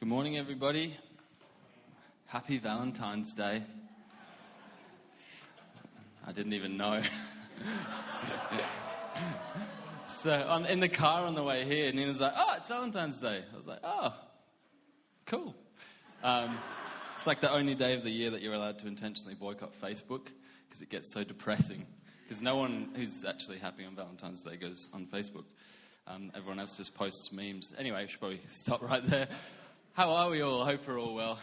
Good morning, everybody. Happy Valentine's Day. I didn't even know. So I'm in the car on the way here, and Nina's like, "Oh, it's Valentine's Day." I was like, "Oh, cool." It's like the only day of the year that you're allowed to intentionally boycott Facebook because it gets so depressing. Because no one who's actually happy on Valentine's Day goes on Facebook. Everyone else just posts memes. Anyway, I should probably stop right there. How are we all? I hope we're all well.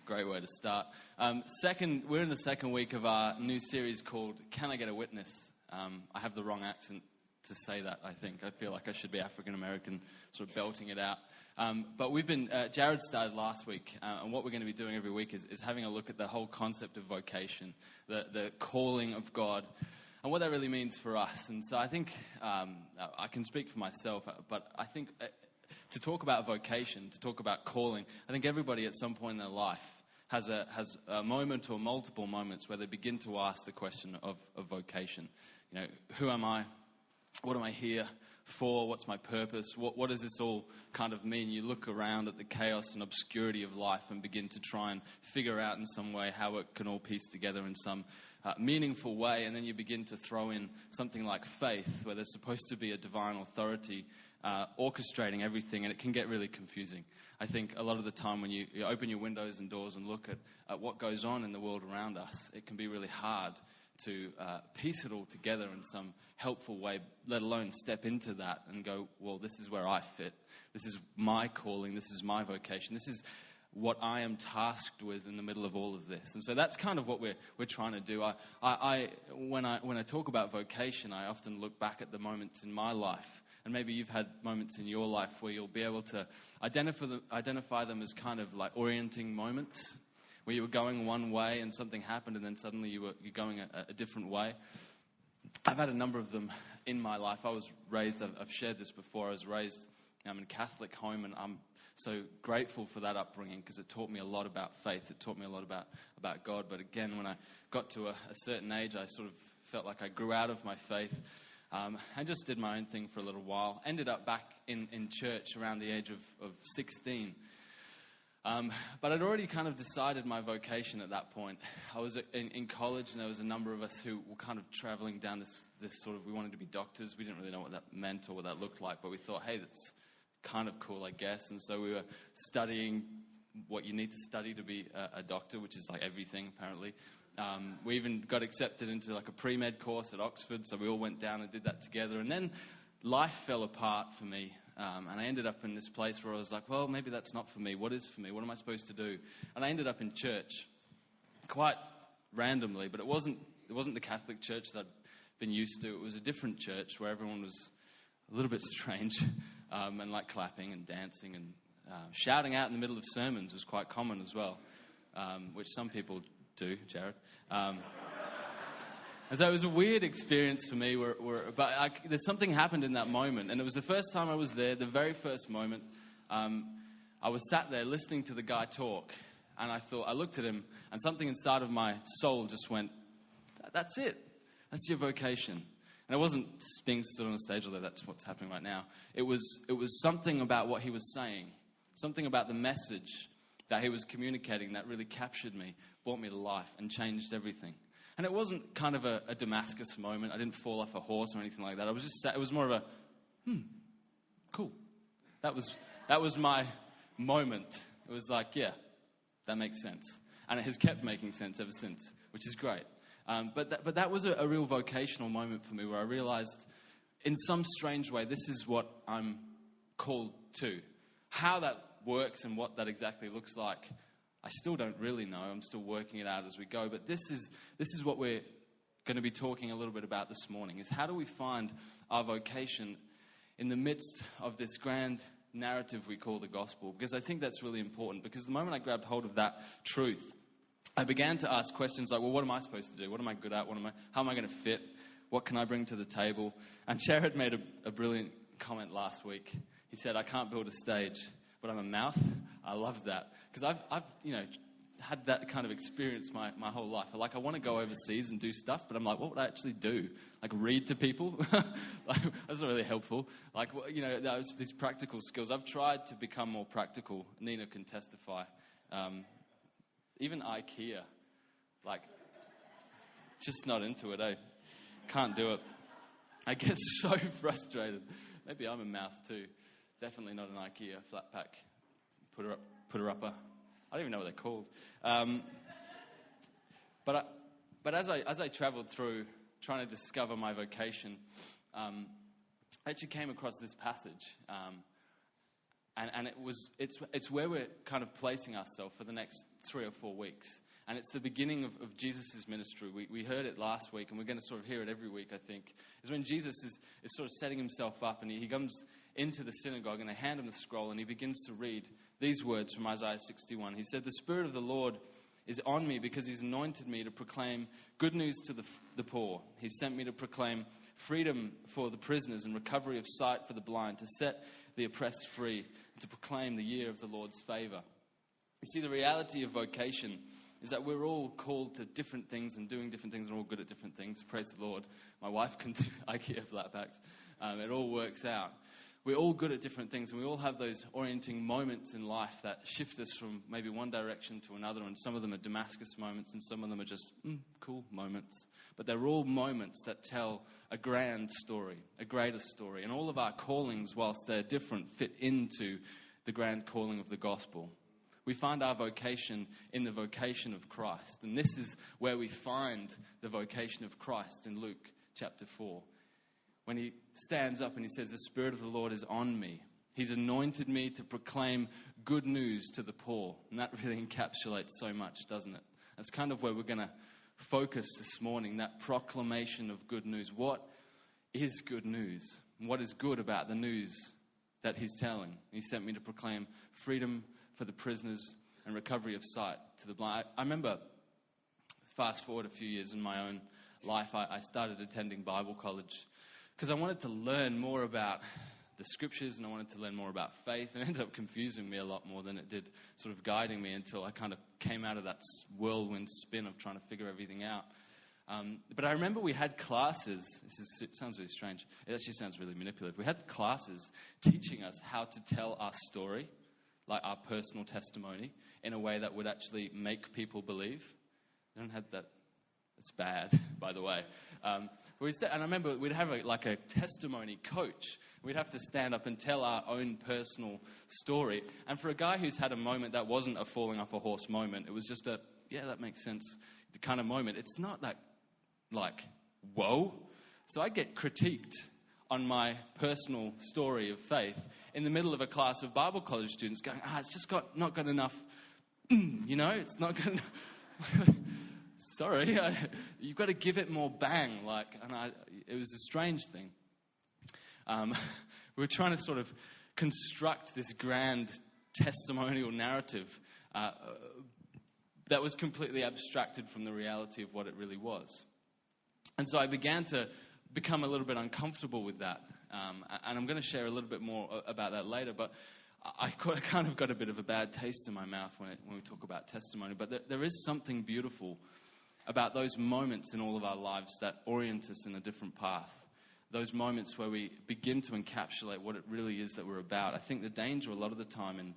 Great way to start. We're in the second week of our new series called Can I Get a Witness? I have the wrong accent to say that, I think. I feel like I should be African-American, sort of belting it out. But we've been, Jared started last week, and what we're going to be doing every week is having a look at the whole concept of vocation, the calling of God, and what that really means for us. And so I think, I can speak for myself, but I think to talk about vocation, to talk about calling, I think everybody at some point in their life has a moment or multiple moments where they begin to ask the question of vocation. You know, who am I? What am I here for? What's my purpose? What does this all kind of mean? You look around at the chaos and obscurity of life and begin to try and figure out in some way how it can all piece together in some meaningful way. And then you begin to throw in something like faith, where there's supposed to be a divine authority orchestrating everything, and it can get really confusing. I think a lot of the time when you open your windows and doors and look at what goes on in the world around us, it can be really hard to piece it all together in some helpful way, let alone step into that and go, well, this is where I fit. This is my calling. This is my vocation. This is what I am tasked with in the middle of all of this. And so that's kind of what we're trying to do. When I talk about vocation, I often look back at the moments in my life. And maybe you've had moments in your life where you'll be able to identify them as kind of like orienting moments, where you were going one way and something happened and then suddenly you're going a different way. I've had a number of them in my life. I was raised, I've shared this before, I was raised in a Catholic home, and I'm so grateful for that upbringing because it taught me a lot about faith. It taught me a lot about God. But again, when I got to a certain age, I sort of felt like I grew out of my faith. I just did my own thing for a little while. Ended up back in church around the age of 16. But I'd already kind of decided my vocation at that point. I was in college, and there was a number of us who were kind of traveling down this sort of, we wanted to be doctors. We didn't really know what that meant or what that looked like, but we thought, hey, that's kind of cool, I guess. And so we were studying what you need to study to be a doctor, which is like everything, apparently. We even got accepted into like a pre-med course at Oxford, so we all went down and did that together. And then life fell apart for me, and I ended up in this place where I was like, well, maybe that's not for me. What is for me? What am I supposed to do? And I ended up in church, quite randomly, but it wasn't the Catholic church that I'd been used to. It was a different church where everyone was a little bit strange, and like clapping and dancing and shouting out in the middle of sermons was quite common as well, which some people do, Jared. And so it was a weird experience for me, there's something happened in that moment, and it was the first time I was there, the very first moment. I was sat there listening to the guy talk, and I looked at him, and something inside of my soul just went, that's it. That's your vocation. And it wasn't being stood on a stage, although that's what's happening right now. It was something about what he was saying, something about the message that he was communicating that really captured me, brought me to life, and changed everything. And it wasn't kind of a Damascus moment. I didn't fall off a horse or anything like that. I was just sat, it was more of a, cool. That was my moment. It was like, yeah, that makes sense. And it has kept making sense ever since, which is great. But that was a real vocational moment for me, where I realized in some strange way, this is what I'm called to. How that works and what that exactly looks like, I still don't really know. I'm still working it out as we go. But this is what we're going to be talking a little bit about this morning, is how do we find our vocation in the midst of this grand narrative we call the gospel? Because I think that's really important, because the moment I grabbed hold of that truth, I began to ask questions like, well, what am I supposed to do? What am I good at? How am I going to fit? What can I bring to the table? And Jared made a brilliant comment last week. He said, I can't build a stage, but I'm a mouth. I love that, because I've had that kind of experience my whole life. Like, I want to go overseas and do stuff, but I'm like, what would I actually do? Like, read to people? Like, that's not really helpful. Like, these practical skills. I've tried to become more practical. Nina can testify. Even IKEA. Like, just not into it, eh? Can't do it. I get so frustrated. Maybe I'm a mouth too. Definitely not an IKEA flat pack. Put her upper. I don't even know what they're called. But as I travelled through trying to discover my vocation, I actually came across this passage, and it's where we're kind of placing ourselves for the next 3 or 4 weeks. And it's the beginning of Jesus' ministry. We heard it last week, and we're going to sort of hear it every week, I think. Is when Jesus is sort of setting himself up, and he comes into the synagogue, and they hand him the scroll, and he begins to read these words from Isaiah 61. He said, "The Spirit of the Lord is on me because he's anointed me to proclaim good news to the poor. He sent me to proclaim freedom for the prisoners and recovery of sight for the blind, to set the oppressed free, and to proclaim the year of the Lord's favor." You see, the reality of vocation is that we're all called to different things and doing different things, and we're all good at different things. Praise the Lord. My wife can do IKEA flat packs. It all works out. We're all good at different things, and we all have those orienting moments in life that shift us from maybe one direction to another, and some of them are Damascus moments, and some of them are just cool moments. But they're all moments that tell a grand story, a greater story. And all of our callings, whilst they're different, fit into the grand calling of the gospel. We find our vocation in the vocation of Christ. And this is where we find the vocation of Christ in Luke chapter 4. When he stands up and he says, "The Spirit of the Lord is on me. He's anointed me to proclaim good news to the poor." And that really encapsulates so much, doesn't it? That's kind of where we're going to focus this morning, that proclamation of good news. What is good news? And what is good about the news that he's telling? He sent me to proclaim freedom for the prisoners and recovery of sight to the blind. I remember, fast forward a few years in my own life, I started attending Bible college because I wanted to learn more about the scriptures, and I wanted to learn more about faith, and it ended up confusing me a lot more than it did sort of guiding me until I kind of came out of that whirlwind spin of trying to figure everything out. But I remember we had classes. It sounds really strange. It actually sounds really manipulative. We had classes teaching us how to tell our story, like our personal testimony, in a way that would actually make people believe. I don't have that. It's bad, by the way. And I remember we'd have a testimony coach. We'd have to stand up and tell our own personal story. And for a guy who's had a moment that wasn't a falling off a horse moment, it was just that makes sense, the kind of moment. It's not that, whoa. So I get critiqued on my personal story of faith in the middle of a class of Bible college students going, it's just not got enough, it's not good enough. Sorry, you've got to give it more bang. It was a strange thing. We were trying to sort of construct this grand testimonial narrative that was completely abstracted from the reality of what it really was. And so I began to become a little bit uncomfortable with that. And I'm going to share a little bit more about that later, but I kind of got a bit of a bad taste in my mouth when we talk about testimony. But there is something beautiful about those moments in all of our lives that orient us in a different path. Those moments where we begin to encapsulate what it really is that we're about. I think the danger a lot of the time in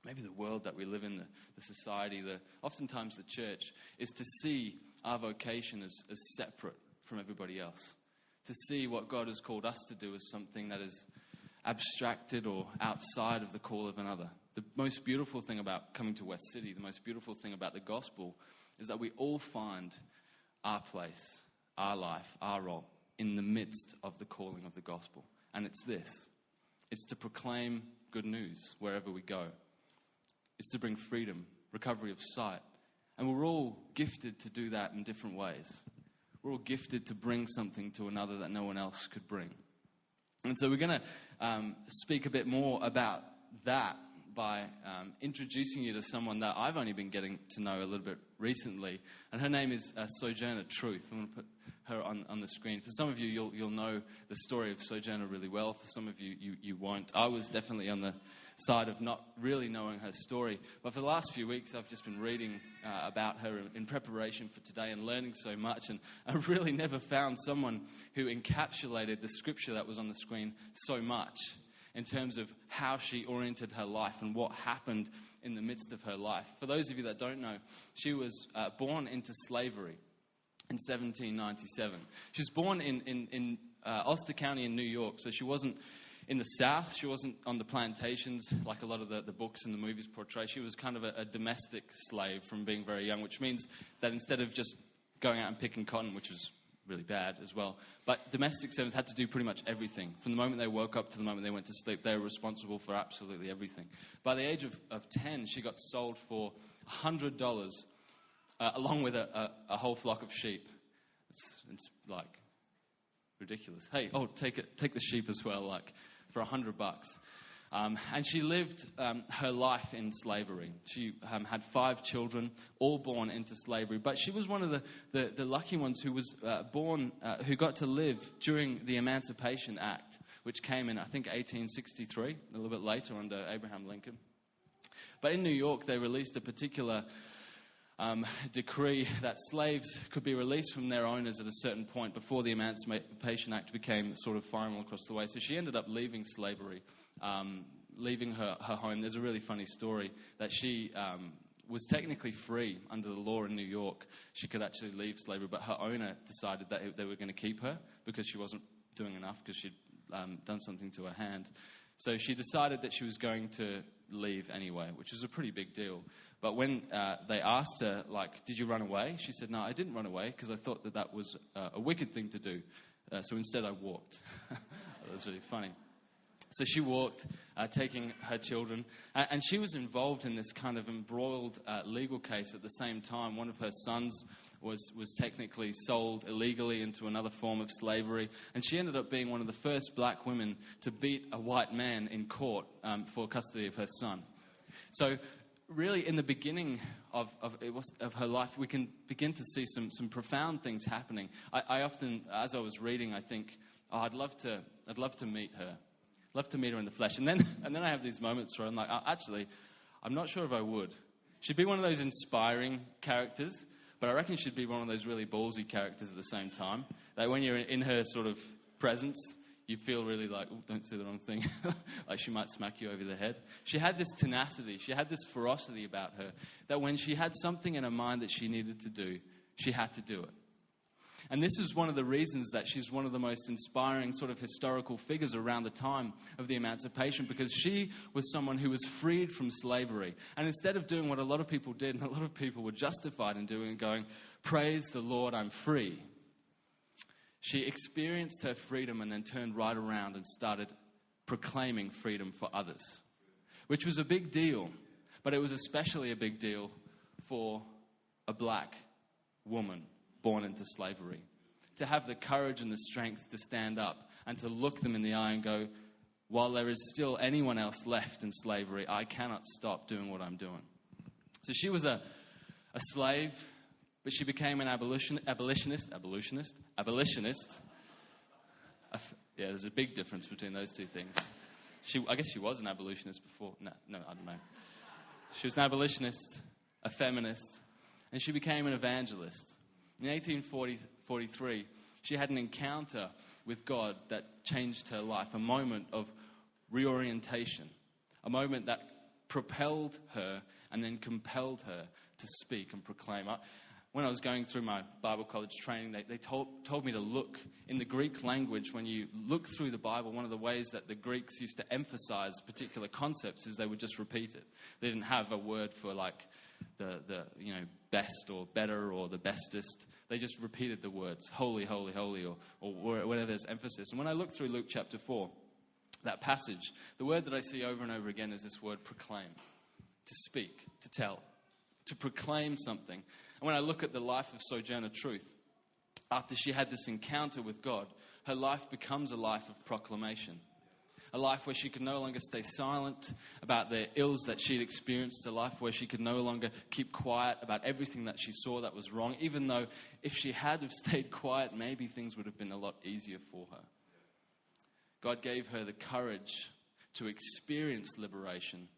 maybe the world that we live in, the society, oftentimes the church, is to see our vocation as separate from everybody else. To see what God has called us to do as something that is abstracted or outside of the call of another. The most beautiful thing about coming to West City, the most beautiful thing about the gospel, is that we all find our place, our life, our role in the midst of the calling of the gospel. And it's this. It's to proclaim good news wherever we go. It's to bring freedom, recovery of sight. And we're all gifted to do that in different ways. We're all gifted to bring something to another that no one else could bring. And so we're going to speak a bit more about that by introducing you to someone that I've only been getting to know a little bit recently. And her name is Sojourner Truth. I'm going to put her on the screen. For some of you, you'll know the story of Sojourner really well. For some of you, you won't. I was definitely on side of not really knowing her story. But for the last few weeks, I've just been reading about her in preparation for today and learning so much. And I really never found someone who encapsulated the scripture that was on the screen so much in terms of how she oriented her life and what happened in the midst of her life. For those of you that don't know, she was born into slavery in 1797. She was born in Ulster County in New York, so she wasn't in the South. She wasn't on the plantations like a lot of the books and the movies portray. She was kind of a domestic slave from being very young, which means that instead of just going out and picking cotton, which was really bad as well, but domestic servants had to do pretty much everything. From the moment they woke up to the moment they went to sleep, they were responsible for absolutely everything. By the age of 10, she got sold for $100 along with a whole flock of sheep. It's like ridiculous. Hey, take the sheep as well, like for $100. And she lived her life in slavery. She had 5 children, all born into slavery. But she was one of the lucky ones who was born, who got to live during the Emancipation Act, which came in, I think, 1863, a little bit later under Abraham Lincoln. But in New York, they released a particular decree that slaves could be released from their owners at a certain point before the Emancipation Act became sort of final across the way. So she ended up leaving slavery, leaving her home. There's a really funny story that she was technically free under the law in New York. She could actually leave slavery, but her owner decided that they were going to keep her because she wasn't doing enough because she'd done something to her hand. So she decided that she was going to leave anyway, which was a pretty big deal. But when they asked her, like, did you run away? She said, no, I didn't run away because I thought that was a wicked thing to do. So instead I walked. That was really funny. So she walked, taking her children, and she was involved in this kind of embroiled legal case at the same time. One of her sons was technically sold illegally into another form of slavery, and she ended up being one of the first black women to beat a white man in court for custody of her son. So really, in the beginning of her life, we can begin to see some profound things happening. I often, as I was reading, I think, I'd love to meet her. Love to meet her in the flesh. And then I have these moments where I'm like, actually, I'm not sure if I would. She'd be one of those inspiring characters, but I reckon she'd be one of those really ballsy characters at the same time. Like when you're in her sort of presence, you feel really like, oh, don't say the wrong thing. Like she might smack you over the head. She had this tenacity. She had this ferocity about her that when she had something in her mind that she needed to do, she had to do it. And this is one of the reasons that she's one of the most inspiring sort of historical figures around the time of the emancipation, because she was someone who was freed from slavery. And instead of doing what a lot of people did, and a lot of people were justified in doing, going, praise the Lord, I'm free, she experienced her freedom and then turned right around and started proclaiming freedom for others, which was a big deal. But it was especially a big deal for a black woman born into slavery, to have the courage and the strength to stand up and to look them in the eye and go, while there is still anyone else left in slavery, I cannot stop doing what I'm doing. So she was a slave, but she became an abolitionist. Yeah, there's a big difference between those two things. I guess she was an abolitionist before. No, I don't know. She was an abolitionist, a feminist, and she became an evangelist. In 1843, she had an encounter with God that changed her life, a moment of reorientation, a moment that propelled her and then compelled her to speak and proclaim. When I was going through my Bible college training, they told me to look in the Greek language. When you look through the Bible, one of the ways that the Greeks used to emphasize particular concepts is they would just repeat it. They didn't have a word for like the best or better or the bestest. They just repeated the words, holy, holy, holy, or whatever there's emphasis. And when I look through Luke chapter 4, that passage, the word that I see over and over again is this word proclaim, to speak, to tell, to proclaim something. And when I look at the life of Sojourner Truth, after she had this encounter with God, her life becomes a life of proclamation. A life where she could no longer stay silent about the ills that she'd experienced. A life where she could no longer keep quiet about everything that she saw that was wrong. Even though if she had have stayed quiet, maybe things would have been a lot easier for her. God gave her the courage to experience liberation,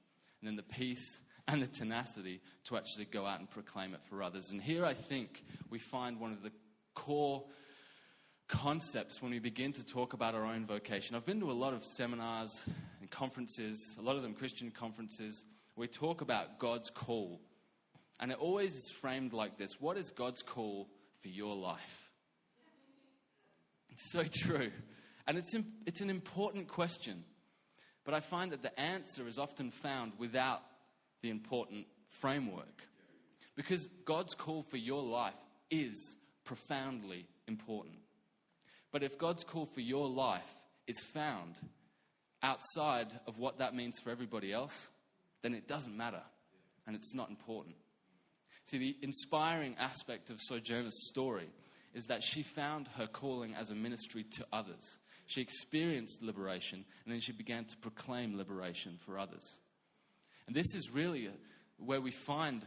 and then the peace and the tenacity to actually go out and proclaim it for others. And here I think we find one of the core concepts when we begin to talk about our own vocation. I've been to a lot of seminars and conferences, a lot of them Christian conferences, where we talk about God's call. And it always is framed like this: what is God's call for your life? It's so true. And it's an important question. But I find that the answer is often found without the important framework. Because God's call for your life is profoundly important. But if God's call for your life is found outside of what that means for everybody else, then it doesn't matter. And it's not important. See, the inspiring aspect of Sojourner's story is that she found her calling as a ministry to others. She experienced liberation, and then she began to proclaim liberation for others. And this is really where we find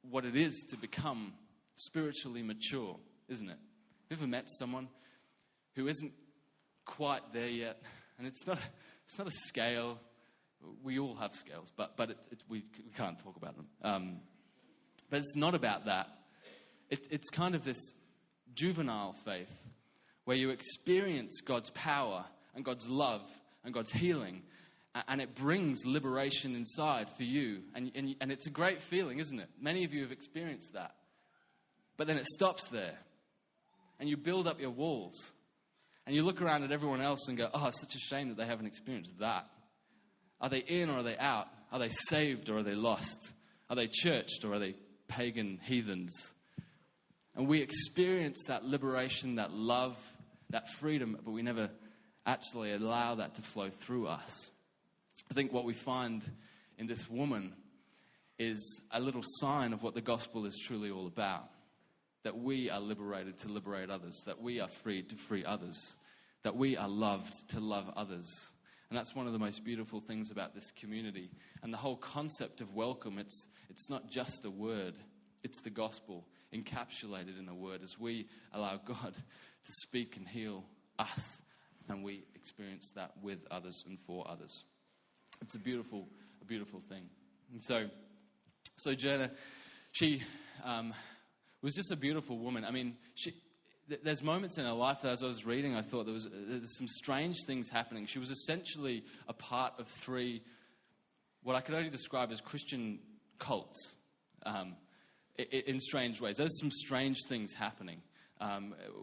what it is to become spiritually mature, isn't it? Have you ever met someone who isn't quite there yet? And it's not a scale. We all have scales, but we can't talk about them. But it's not about that. It's kind of this juvenile faith where you experience God's power and God's love and God's healing, and it brings liberation inside for you. And it's a great feeling, isn't it? Many of you have experienced that. But then it stops there. And you build up your walls. And you look around at everyone else and go, oh, it's such a shame that they haven't experienced that. Are they in or are they out? Are they saved or are they lost? Are they churched or are they pagan heathens? And we experience that liberation, that love, that freedom, but we never actually allow that to flow through us. I think what we find in this woman is a little sign of what the gospel is truly all about. That we are liberated to liberate others. That we are freed to free others. That we are loved to love others. And that's one of the most beautiful things about this community. And the whole concept of welcome, it's not just a word. It's the gospel encapsulated in a word as we allow God to speak and heal us. And we experience that with others and for others. It's a beautiful thing. And so Sojourner, she was just a beautiful woman. I mean, there's moments in her life that as I was reading, I thought there's some strange things happening. She was essentially a part of three, what I could only describe as Christian cults, in strange ways. There's some strange things happening.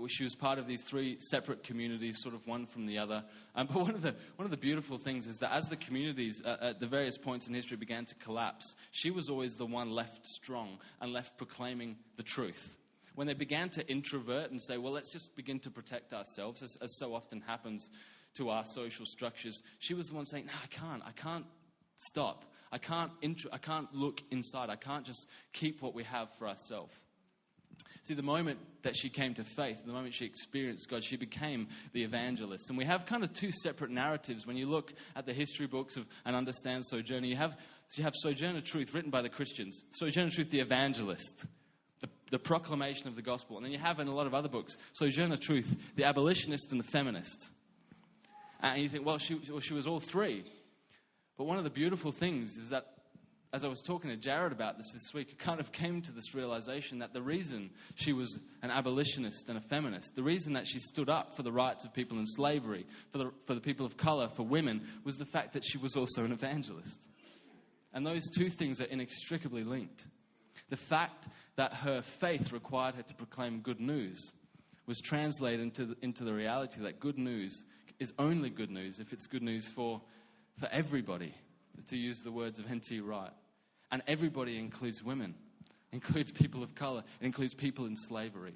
She was part of these three separate communities, sort of one from the other. But one of the beautiful things is that as the communities at the various points in history began to collapse, she was always the one left strong and left proclaiming the truth. When they began to introvert and say, well, let's just begin to protect ourselves, as so often happens to our social structures, she was the one saying, no, I can't stop. I can't look inside. I can't just keep what we have for ourselves. See, the moment that she came to faith, the moment she experienced God, she became the evangelist. And we have kind of two separate narratives. When you look at the history books and understand Sojourner, you have Sojourner Truth written by the Christians, Sojourner Truth the evangelist, the proclamation of the gospel. And then you have in a lot of other books, Sojourner Truth, the abolitionist and the feminist. And you think, well, she was all three. But one of the beautiful things is that as I was talking to Jared about this week, I kind of came to this realization that the reason she was an abolitionist and a feminist, the reason that she stood up for the rights of people in slavery, for the people of color, for women, was the fact that she was also an evangelist. And those two things are inextricably linked. The fact that her faith required her to proclaim good news was translated into the reality that good news is only good news if it's good news for everybody, to use the words of N.T. Wright. And everybody includes women, includes people of color, it includes people in slavery.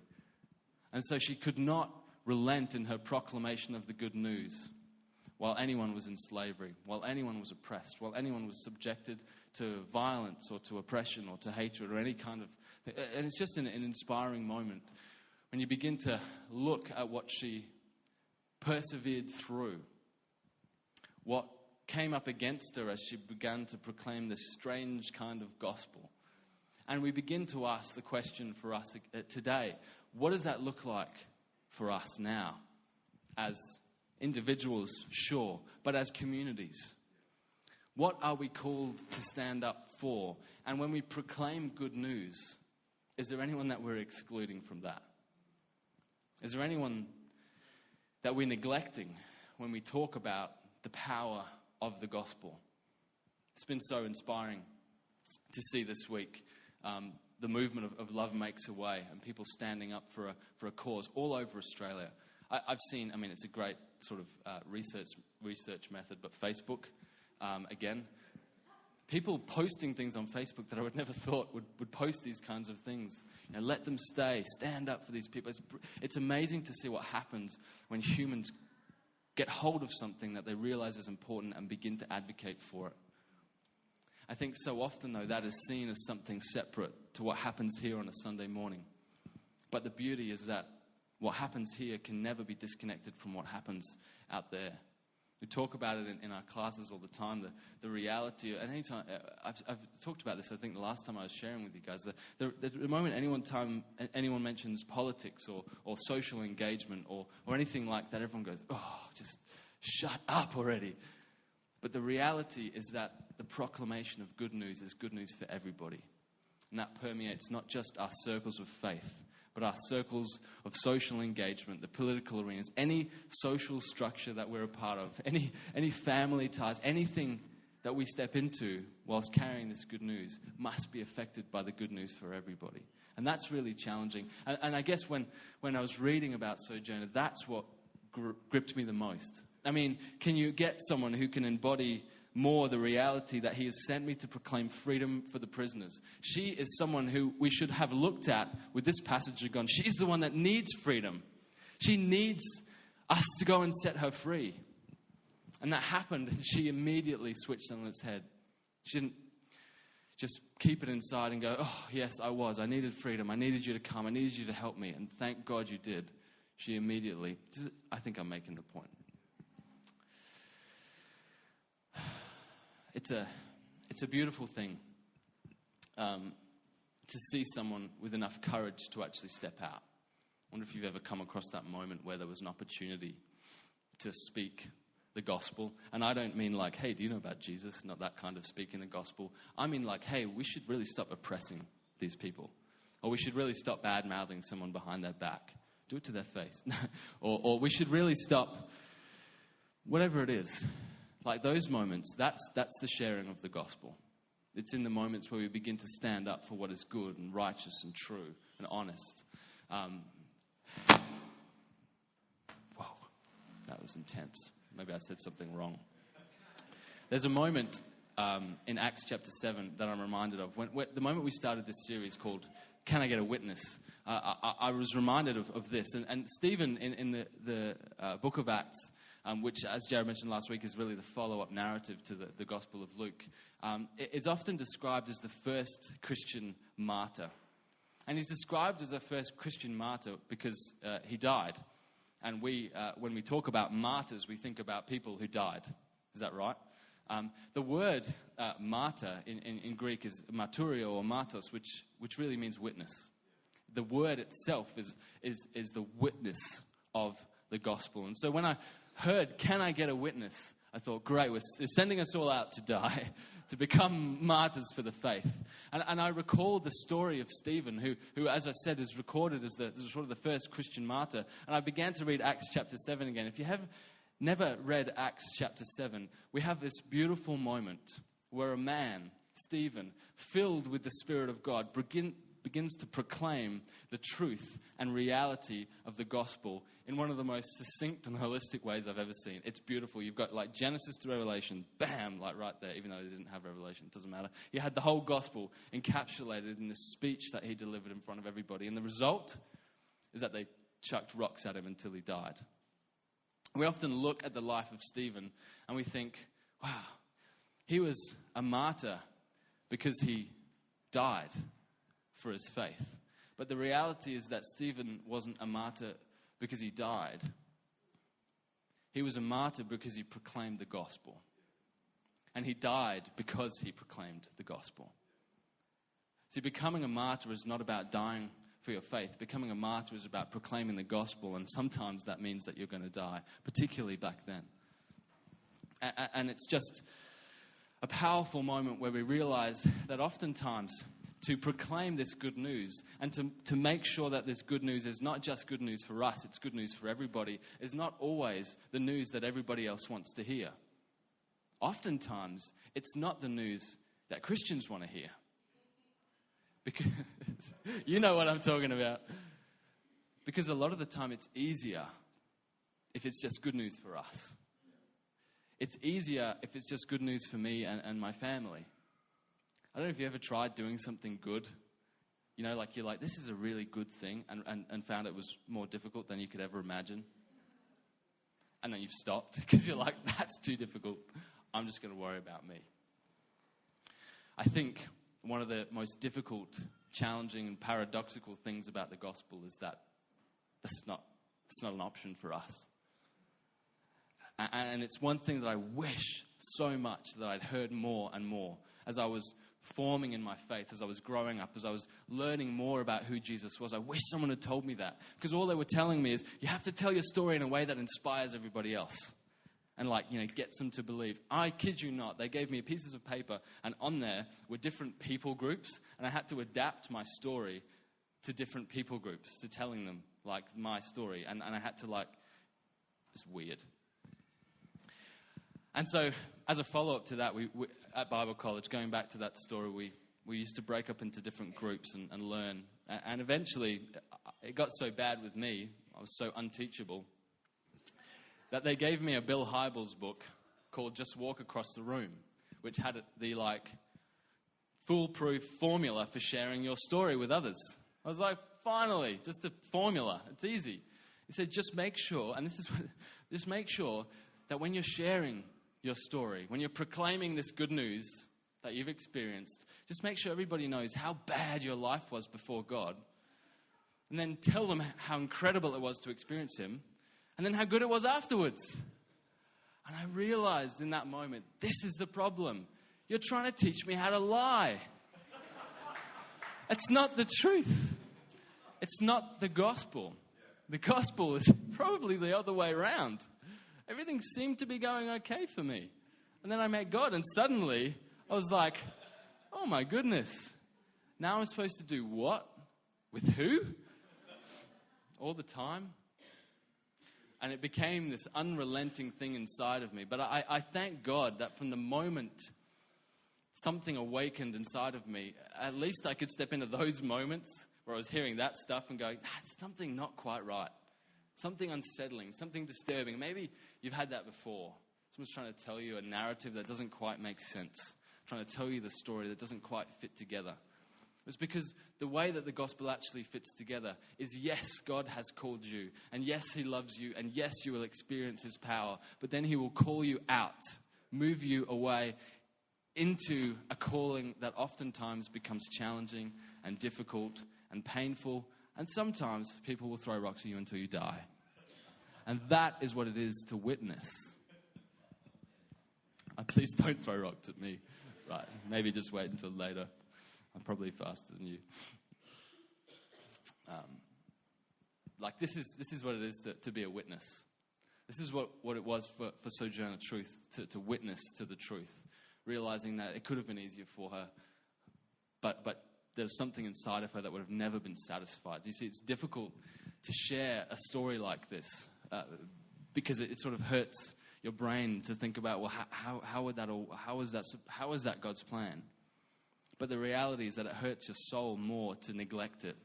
And so she could not relent in her proclamation of the good news while anyone was in slavery, while anyone was oppressed, while anyone was subjected to violence or to oppression or to hatred or any kind of thing. And it's just an inspiring moment when you begin to look at what she persevered through, what came up against her as she began to proclaim this strange kind of gospel. And we begin to ask the question for us today, what does that look like for us now? As individuals, sure, but as communities. What are we called to stand up for? And when we proclaim good news, is there anyone that we're excluding from that? Is there anyone that we're neglecting when we talk about the power of the gospel? It's been so inspiring to see this week the movement of Love Makes a Way and people standing up for a cause all over Australia. I've seen, it's a great sort of research method, but Facebook, again, people posting things on Facebook that I would never thought would post these kinds of things. Let them stay, stand up for these people. It's amazing to see what happens when humans get hold of something that they realize is important and begin to advocate for it. I think so often, though, that is seen as something separate to what happens here on a Sunday morning. But the beauty is that what happens here can never be disconnected from what happens out there. We talk about it in our classes all the time, the reality. And anytime, I've talked about this, I think, the last time I was sharing with you guys. The moment anyone mentions politics or social engagement or anything like that, everyone goes, oh, just shut up already. But the reality is that the proclamation of good news is good news for everybody. And that permeates not just our circles of faith, but our circles of social engagement, the political arenas, any social structure that we're a part of, any family ties, anything that we step into whilst carrying this good news must be affected by the good news for everybody. And that's really challenging. And I guess when I was reading about Sojourner, that's what gripped me the most. Can you get someone who can embody more the reality that he has sent me to proclaim freedom for the prisoners? She is someone who we should have looked at with this passage and gone, she's the one that needs freedom. She needs us to go and set her free. And that happened, and she immediately switched on its head. She didn't just keep it inside and go, oh, yes, I needed freedom. I needed you to come. I needed you to help me. And thank God you did. She immediately, I think I'm making the point. It's a beautiful thing to see someone with enough courage to actually step out. I wonder if you've ever come across that moment where there was an opportunity to speak the gospel. And I don't mean like, hey, do you know about Jesus? Not that kind of speaking the gospel. I mean like, hey, we should really stop oppressing these people. Or we should really stop bad-mouthing someone behind their back. Do it to their face. or we should really stop whatever it is. Like those moments, that's the sharing of the gospel. It's in the moments where we begin to stand up for what is good and righteous and true and honest. Whoa, that was intense. Maybe I said something wrong. There's a moment in Acts chapter 7 that I'm reminded of. When the moment we started this series called Can I Get a Witness? I was reminded of this. And Stephen in the book of Acts, which, as Jared mentioned last week, is really the follow-up narrative to the Gospel of Luke, is often described as the first Christian martyr. And he's described as the first Christian martyr because he died. And when we talk about martyrs, we think about people who died. Is that right? The word martyr in Greek is marturio or martos, which really means witness. The word itself is the witness of the gospel. And so when I heard, can I get a witness? I thought, great, they're sending us all out to die, to become martyrs for the faith. And I recall the story of Stephen, who, as I said, is recorded as sort of the first Christian martyr. And I began to read Acts chapter 7 again. If you have never read Acts chapter 7, we have this beautiful moment where a man, Stephen, filled with the Spirit of God, begins to proclaim the truth and reality of the gospel in one of the most succinct and holistic ways I've ever seen. It's beautiful. You've got like Genesis to Revelation, bam, like right there, even though they didn't have Revelation, it doesn't matter. You had the whole gospel encapsulated in this speech that he delivered in front of everybody. And the result is that they chucked rocks at him until he died. We often look at the life of Stephen and we think, wow, he was a martyr because he died for his faith. But the reality is that Stephen wasn't a martyr because he died. He was a martyr because he proclaimed the gospel. And he died because he proclaimed the gospel. See, becoming a martyr is not about dying for your faith. Becoming a martyr is about proclaiming the gospel, and sometimes that means that you're going to die, particularly back then. And it's just a powerful moment where we realize that oftentimes to proclaim this good news and to make sure that this good news is not just good news for us, it's good news for everybody, is not always the news that everybody else wants to hear. Oftentimes, it's not the news that Christians want to hear. Because you know what I'm talking about. Because a lot of the time it's easier if it's just good news for us. It's easier if it's just good news for me and my family. I don't know if you ever tried doing something good. You know, like you're like, this is a really good thing, and found it was more difficult than you could ever imagine. And then you've stopped because you're like, that's too difficult. I'm just going to worry about me. I think one of the most difficult, challenging, and paradoxical things about the gospel is that it's not an option for us. And it's one thing that I wish so much that I'd heard more and more as I was forming in my faith, as I was growing up, as I was learning more about who Jesus was. I wish someone had told me that, because all they were telling me is you have to tell your story in a way that inspires everybody else and gets them to believe. I kid you not, they gave me pieces of paper, and on there were different people groups, and I had to adapt my story to different people groups, to telling them my story, and I had to it's weird. And so, as a follow-up to that, we at Bible college, going back to that story, we used to break up into different groups and learn. And eventually, it got so bad with me, I was so unteachable, that they gave me a Bill Hybels book called Just Walk Across the Room, which had the foolproof formula for sharing your story with others. I was like, finally, just a formula. It's easy. He said, just make sure, just make sure that when you're sharing your story, when you're proclaiming this good news that you've experienced, just make sure everybody knows how bad your life was before God. And then tell them how incredible it was to experience Him. And then how good it was afterwards. And I realized in that moment, this is the problem. You're trying to teach me how to lie. It's not the truth. It's not the gospel. The gospel is probably the other way around. Everything seemed to be going okay for me. And then I met God, and suddenly I was like, oh my goodness. Now I'm supposed to do what? With who? All the time? And it became this unrelenting thing inside of me. But I thank God that from the moment something awakened inside of me, at least I could step into those moments where I was hearing that stuff and going, it's something not quite right. Something unsettling, something disturbing. Maybe you've had that before. Someone's trying to tell you a narrative that doesn't quite make sense. Trying to tell you the story that doesn't quite fit together. It's because the way that the gospel actually fits together is, yes, God has called you. And yes, He loves you. And yes, you will experience His power. But then He will call you out, move you away into a calling that oftentimes becomes challenging and difficult and painful. And sometimes people will throw rocks at you until you die. And that is what it is to witness. Please don't throw rocks at me. Right, maybe just wait until later. I'm probably faster than you. This is what it is to be a witness. This is what it was for Sojourner Truth, to witness to the truth. Realizing that it could have been easier for her, but there's something inside of her that would have never been satisfied. You see, it's difficult to share a story like this because it sort of hurts your brain to think about, well, how is that God's plan? But the reality is that it hurts your soul more to neglect it.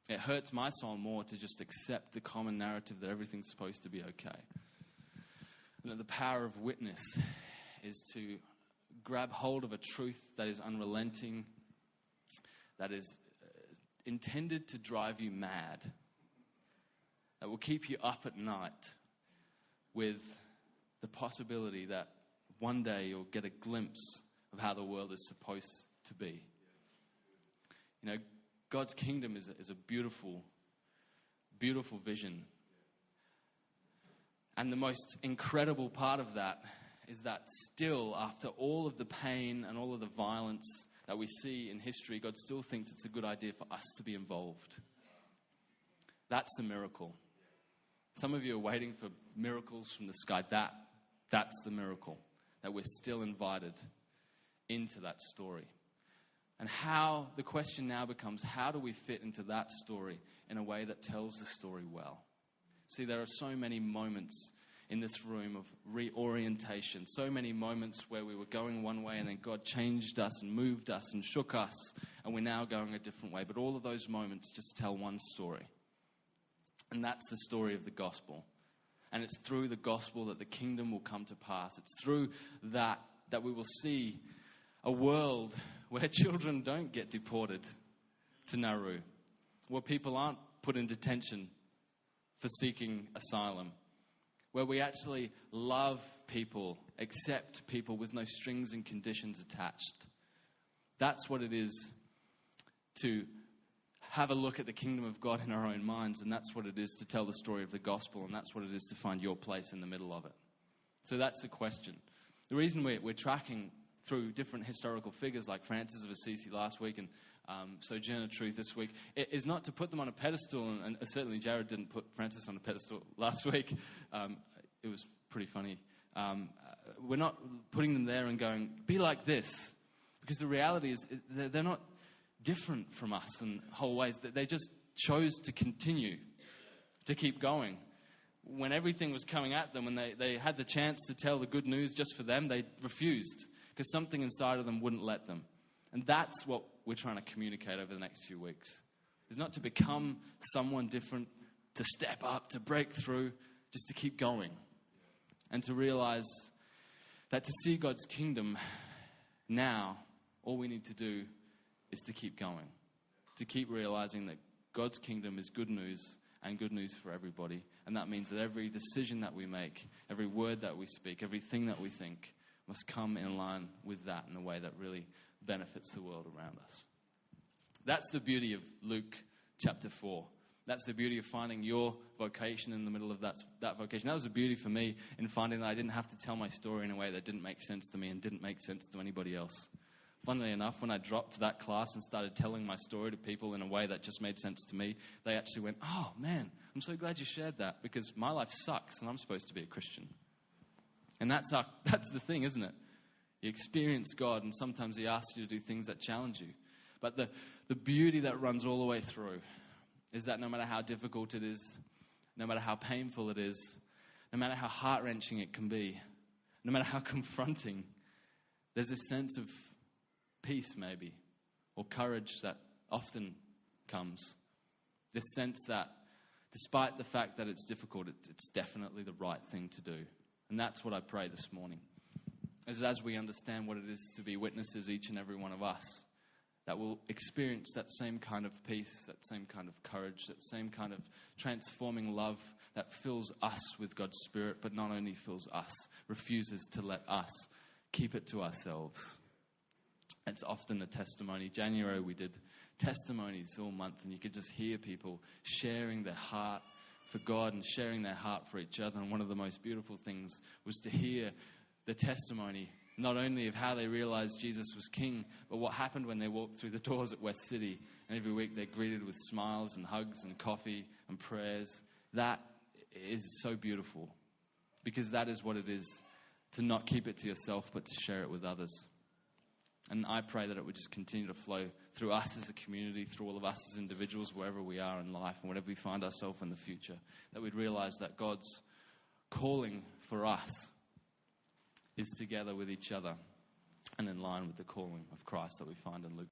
It hurts my soul more to just accept the common narrative that everything's supposed to be okay. And that the power of witness is to grab hold of a truth that is unrelenting, that is intended to drive you mad, that will keep you up at night with the possibility that one day you'll get a glimpse of how the world is supposed to be. You know, God's kingdom is a beautiful, beautiful vision. And the most incredible part of that is that still, after all of the pain and all of the violence that we see in history, God still thinks it's a good idea for us to be involved. That's a miracle. Some of you are waiting for miracles from the sky. That's the miracle, that we're still invited into that story. And how the question now becomes, how do we fit into that story in a way that tells the story well? See, there are so many moments in this room of reorientation, so many moments where we were going one way and then God changed us and moved us and shook us, and we're now going a different way. But all of those moments just tell one story. And that's the story of the gospel. And it's through the gospel that the kingdom will come to pass. It's through that we will see a world where children don't get deported to Nauru, where people aren't put in detention for seeking asylum, where we actually love people, accept people with no strings and conditions attached. That's what it is to have a look at the kingdom of God in our own minds, and that's what it is to tell the story of the gospel, and that's what it is to find your place in the middle of it. So that's the question. The reason we're tracking through different historical figures like Francis of Assisi last week and Sojourner Truth this week is not to put them on a pedestal, and certainly Jared didn't put Francis on a pedestal last week. It was pretty funny. We're not putting them there and going, be like this, because the reality is they're not different from us in whole ways. They just chose to continue, to keep going. When everything was coming at them, when they had the chance to tell the good news just for them, they refused because something inside of them wouldn't let them. And that's what we're trying to communicate over the next few weeks. Is not to become someone different, to step up, to break through, just to keep going. And to realize that to see God's kingdom now, all we need to do is to keep going. To keep realizing that God's kingdom is good news and good news for everybody. And that means that every decision that we make, every word that we speak, everything that we think must come in line with that in a way that really benefits the world around us. That's the beauty of Luke chapter 4. That's the beauty of finding your vocation in the middle of that vocation. That was the beauty for me in finding that I didn't have to tell my story in a way that didn't make sense to me and didn't make sense to anybody else. Funnily enough, when I dropped that class and started telling my story to people in a way that just made sense to me, they actually went, oh man, I'm so glad you shared that because my life sucks and I'm supposed to be a Christian. And that's the thing, isn't it? You experience God and sometimes He asks you to do things that challenge you. But the beauty that runs all the way through is that no matter how difficult it is, no matter how painful it is, no matter how heart-wrenching it can be, no matter how confronting, there's a sense of peace maybe, or courage that often comes. This sense that despite the fact that it's difficult, it's definitely the right thing to do. And that's what I pray this morning. As we understand what it is to be witnesses, each and every one of us, that will experience that same kind of peace, that same kind of courage, that same kind of transforming love that fills us with God's Spirit, but not only fills us, refuses to let us keep it to ourselves. It's often a testimony. January we did testimonies all month, and you could just hear people sharing their heart for God and sharing their heart for each other. And one of the most beautiful things was to hear the testimony, not only of how they realized Jesus was King, but what happened when they walked through the doors at West City. And every week they're greeted with smiles and hugs and coffee and prayers. That is so beautiful, because that is what it is to not keep it to yourself, but to share it with others. And I pray that it would just continue to flow through us as a community, through all of us as individuals, wherever we are in life and whatever we find ourselves in the future, that we'd realize that God's calling for us is together with each other and in line with the calling of Christ that we find in Luke.